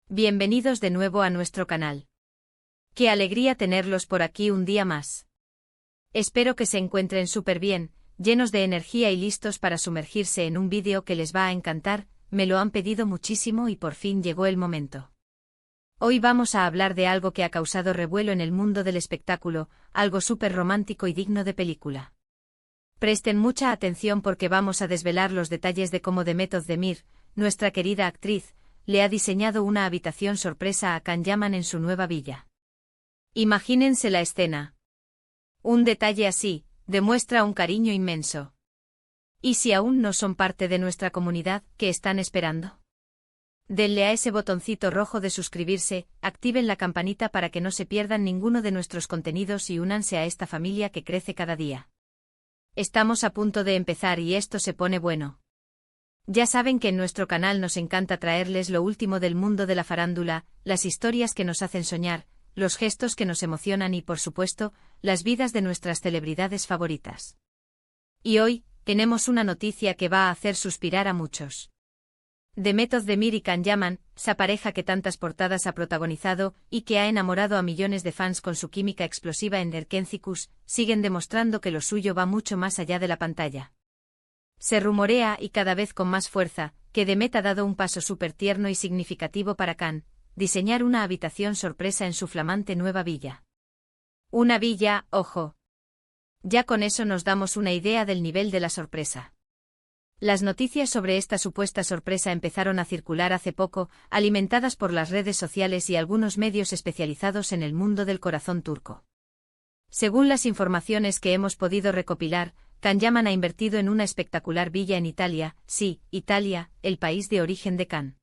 Bienvenidos de nuevo a nuestro canal. Qué alegría tenerlos por aquí un día más. Espero que se encuentren súper bien, llenos de energía y listos para sumergirse en un vídeo que les va a encantar. Me lo han pedido muchísimo y por fin llegó el momento. Hoy vamos a hablar de algo que ha causado revuelo en el mundo del espectáculo, algo súper romántico y digno de película. Presten mucha atención porque vamos a desvelar los detalles de cómo Demet Özdemir, nuestra querida actriz, le ha diseñado una habitación sorpresa a Can Yaman en su nueva villa. Imagínense la escena. Un detalle así demuestra un cariño inmenso. ¿Y si aún no son parte de nuestra comunidad, qué están esperando? Denle a ese botoncito rojo de suscribirse, activen la campanita para que no se pierdan ninguno de nuestros contenidos y únanse a esta familia que crece cada día. Estamos a punto de empezar y esto se pone bueno. Ya saben que en nuestro canal nos encanta traerles lo último del mundo de la farándula, las historias que nos hacen soñar, los gestos que nos emocionan y, por supuesto, las vidas de nuestras celebridades favoritas. Y hoy, tenemos una noticia que va a hacer suspirar a muchos. Demet Özdemir y Can Yaman, esa pareja que tantas portadas ha protagonizado y que ha enamorado a millones de fans con su química explosiva en Erkencikus, siguen demostrando que lo suyo va mucho más allá de la pantalla. Se rumorea, y cada vez con más fuerza, que Demet ha dado un paso súper tierno y significativo para Can, diseñar una habitación sorpresa en su flamante nueva villa. Una villa, ojo. Ya con eso nos damos una idea del nivel de la sorpresa. Las noticias sobre esta supuesta sorpresa empezaron a circular hace poco, alimentadas por las redes sociales y algunos medios especializados en el mundo del corazón turco. Según las informaciones que hemos podido recopilar, Can Yaman ha invertido en una espectacular villa en Italia, sí, Italia, el país de origen de Can.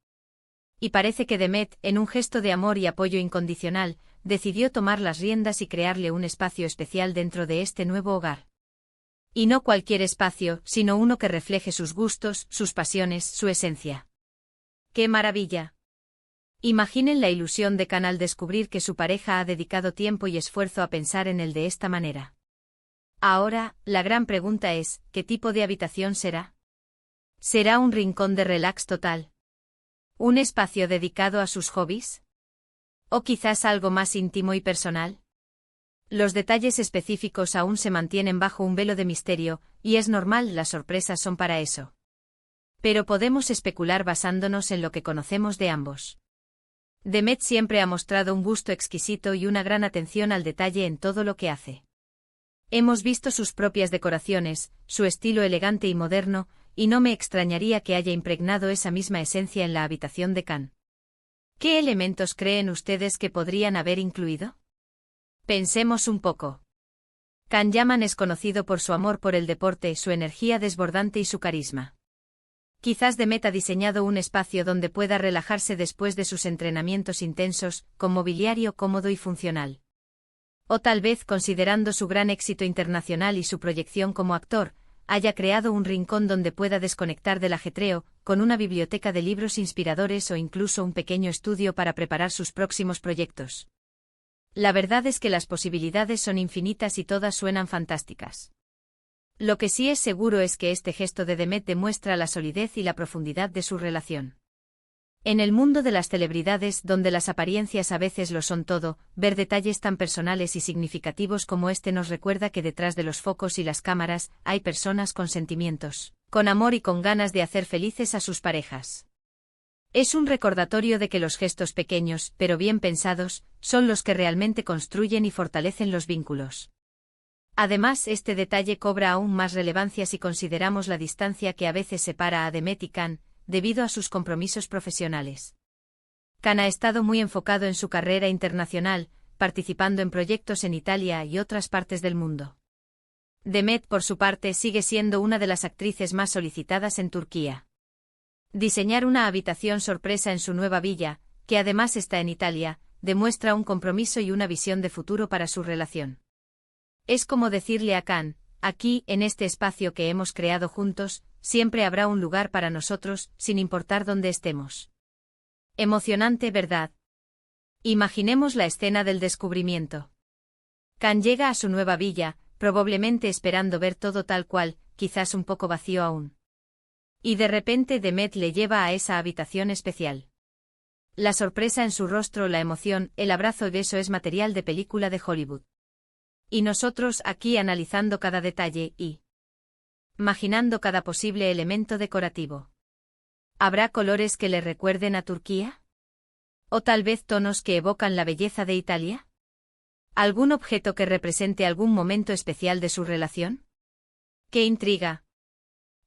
Y parece que Demet, en un gesto de amor y apoyo incondicional, decidió tomar las riendas y crearle un espacio especial dentro de este nuevo hogar. Y no cualquier espacio, sino uno que refleje sus gustos, sus pasiones, su esencia. ¡Qué maravilla! Imaginen la ilusión de Can al descubrir que su pareja ha dedicado tiempo y esfuerzo a pensar en él de esta manera. Ahora, la gran pregunta es, ¿qué tipo de habitación será? ¿Será un rincón de relax total? ¿Un espacio dedicado a sus hobbies? ¿O quizás algo más íntimo y personal? Los detalles específicos aún se mantienen bajo un velo de misterio, y es normal, las sorpresas son para eso. Pero podemos especular basándonos en lo que conocemos de ambos. Demet siempre ha mostrado un gusto exquisito y una gran atención al detalle en todo lo que hace. Hemos visto sus propias decoraciones, su estilo elegante y moderno, y no me extrañaría que haya impregnado esa misma esencia en la habitación de Can. ¿Qué elementos creen ustedes que podrían haber incluido? Pensemos un poco. Can Yaman es conocido por su amor por el deporte, su energía desbordante y su carisma. Quizás Demet ha diseñado un espacio donde pueda relajarse después de sus entrenamientos intensos, con mobiliario cómodo y funcional. O tal vez, considerando su gran éxito internacional y su proyección como actor, haya creado un rincón donde pueda desconectar del ajetreo, con una biblioteca de libros inspiradores o incluso un pequeño estudio para preparar sus próximos proyectos. La verdad es que las posibilidades son infinitas y todas suenan fantásticas. Lo que sí es seguro es que este gesto de Demet demuestra la solidez y la profundidad de su relación. En el mundo de las celebridades, donde las apariencias a veces lo son todo, ver detalles tan personales y significativos como este nos recuerda que detrás de los focos y las cámaras hay personas con sentimientos, con amor y con ganas de hacer felices a sus parejas. Es un recordatorio de que los gestos pequeños, pero bien pensados, son los que realmente construyen y fortalecen los vínculos. Además, este detalle cobra aún más relevancia si consideramos la distancia que a veces separa a Demet y Can, debido a sus compromisos profesionales. Can ha estado muy enfocado en su carrera internacional, participando en proyectos en Italia y otras partes del mundo. Demet, por su parte, sigue siendo una de las actrices más solicitadas en Turquía. Diseñar una habitación sorpresa en su nueva villa, que además está en Italia, demuestra un compromiso y una visión de futuro para su relación. Es como decirle a Can, aquí, en este espacio que hemos creado juntos, siempre habrá un lugar para nosotros, sin importar dónde estemos. Emocionante, ¿verdad? Imaginemos la escena del descubrimiento. Can llega a su nueva villa, probablemente esperando ver todo tal cual, quizás un poco vacío aún. Y de repente Demet le lleva a esa habitación especial. La sorpresa en su rostro, la emoción, el abrazo y beso es material de película de Hollywood. Y nosotros aquí analizando cada detalle y imaginando cada posible elemento decorativo. ¿Habrá colores que le recuerden a Turquía? ¿O tal vez tonos que evocan la belleza de Italia? ¿Algún objeto que represente algún momento especial de su relación? ¡Qué intriga!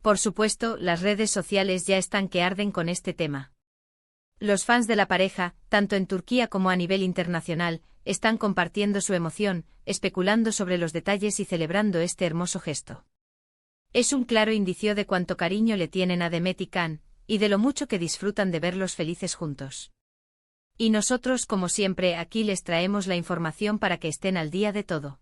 Por supuesto, las redes sociales ya están que arden con este tema. Los fans de la pareja, tanto en Turquía como a nivel internacional, están compartiendo su emoción, especulando sobre los detalles y celebrando este hermoso gesto. Es un claro indicio de cuánto cariño le tienen a Demet y Can, y de lo mucho que disfrutan de verlos felices juntos. Y nosotros, como siempre, aquí les traemos la información para que estén al día de todo.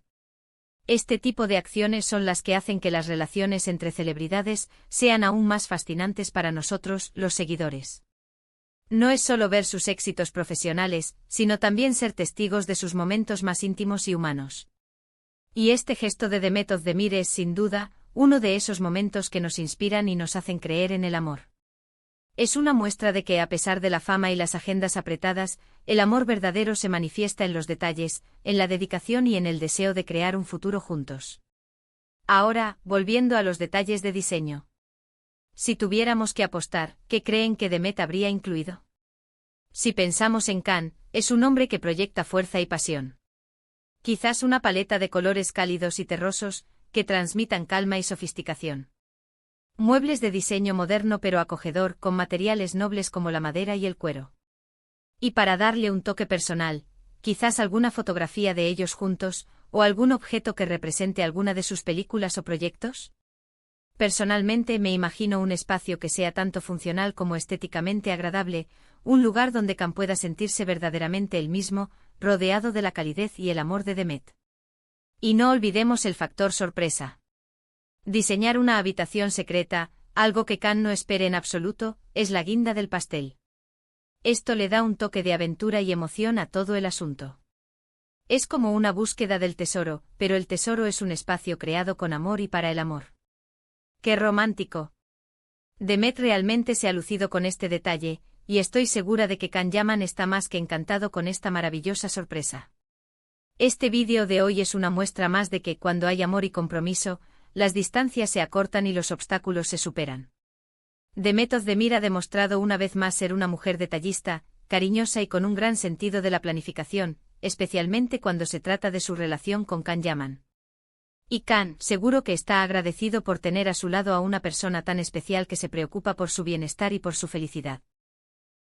Este tipo de acciones son las que hacen que las relaciones entre celebridades sean aún más fascinantes para nosotros, los seguidores. No es solo ver sus éxitos profesionales, sino también ser testigos de sus momentos más íntimos y humanos. Y este gesto de Demet Özdemir es, sin duda, uno de esos momentos que nos inspiran y nos hacen creer en el amor. Es una muestra de que, a pesar de la fama y las agendas apretadas, el amor verdadero se manifiesta en los detalles, en la dedicación y en el deseo de crear un futuro juntos. Ahora, volviendo a los detalles de diseño. Si tuviéramos que apostar, ¿qué creen que Demet habría incluido? Si pensamos en Can, es un hombre que proyecta fuerza y pasión. Quizás una paleta de colores cálidos y terrosos, que transmitan calma y sofisticación. Muebles de diseño moderno pero acogedor, con materiales nobles como la madera y el cuero. Y para darle un toque personal, quizás alguna fotografía de ellos juntos, o algún objeto que represente alguna de sus películas o proyectos. Personalmente me imagino un espacio que sea tanto funcional como estéticamente agradable, un lugar donde Can pueda sentirse verdaderamente él mismo, rodeado de la calidez y el amor de Demet. Y no olvidemos el factor sorpresa. Diseñar una habitación secreta, algo que Can no espere en absoluto, es la guinda del pastel. Esto le da un toque de aventura y emoción a todo el asunto. Es como una búsqueda del tesoro, pero el tesoro es un espacio creado con amor y para el amor. ¡Qué romántico! Demet realmente se ha lucido con este detalle, y estoy segura de que Can Yaman está más que encantado con esta maravillosa sorpresa. Este vídeo de hoy es una muestra más de que, cuando hay amor y compromiso, las distancias se acortan y los obstáculos se superan. Demet Özdemir ha demostrado una vez más ser una mujer detallista, cariñosa y con un gran sentido de la planificación, especialmente cuando se trata de su relación con Can Yaman. Y Can, seguro que está agradecido por tener a su lado a una persona tan especial que se preocupa por su bienestar y por su felicidad.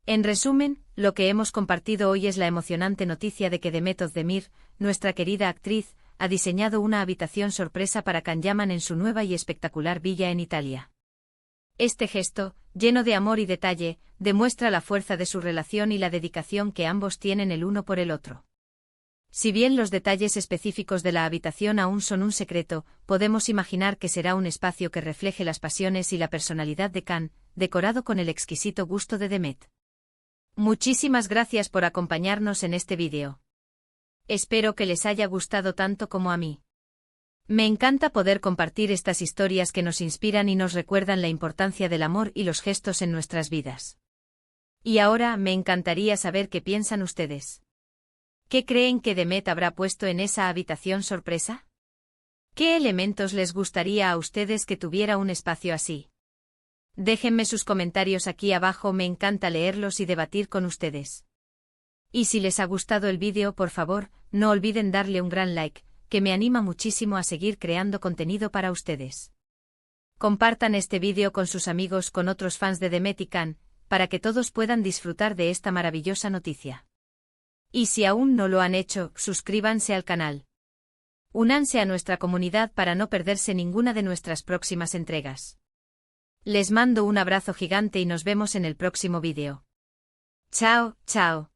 En resumen, lo que hemos compartido hoy es la emocionante noticia de que Demet Özdemir, nuestra querida actriz, ha diseñado una habitación sorpresa para Can Yaman en su nueva y espectacular villa en Italia. Este gesto, lleno de amor y detalle, demuestra la fuerza de su relación y la dedicación que ambos tienen el uno por el otro. Si bien los detalles específicos de la habitación aún son un secreto, podemos imaginar que será un espacio que refleje las pasiones y la personalidad de Can, decorado con el exquisito gusto de Demet. Muchísimas gracias por acompañarnos en este vídeo. Espero que les haya gustado tanto como a mí. Me encanta poder compartir estas historias que nos inspiran y nos recuerdan la importancia del amor y los gestos en nuestras vidas. Y ahora me encantaría saber qué piensan ustedes. ¿Qué creen que Demet habrá puesto en esa habitación sorpresa? ¿Qué elementos les gustaría a ustedes que tuviera un espacio así? Déjenme sus comentarios aquí abajo, me encanta leerlos y debatir con ustedes. Y si les ha gustado el vídeo, por favor, no olviden darle un gran like, que me anima muchísimo a seguir creando contenido para ustedes. Compartan este vídeo con sus amigos, con otros fans de Demet y Can, para que todos puedan disfrutar de esta maravillosa noticia. Y si aún no lo han hecho, suscríbanse al canal. Únanse a nuestra comunidad para no perderse ninguna de nuestras próximas entregas. Les mando un abrazo gigante y nos vemos en el próximo vídeo. Chao, chao.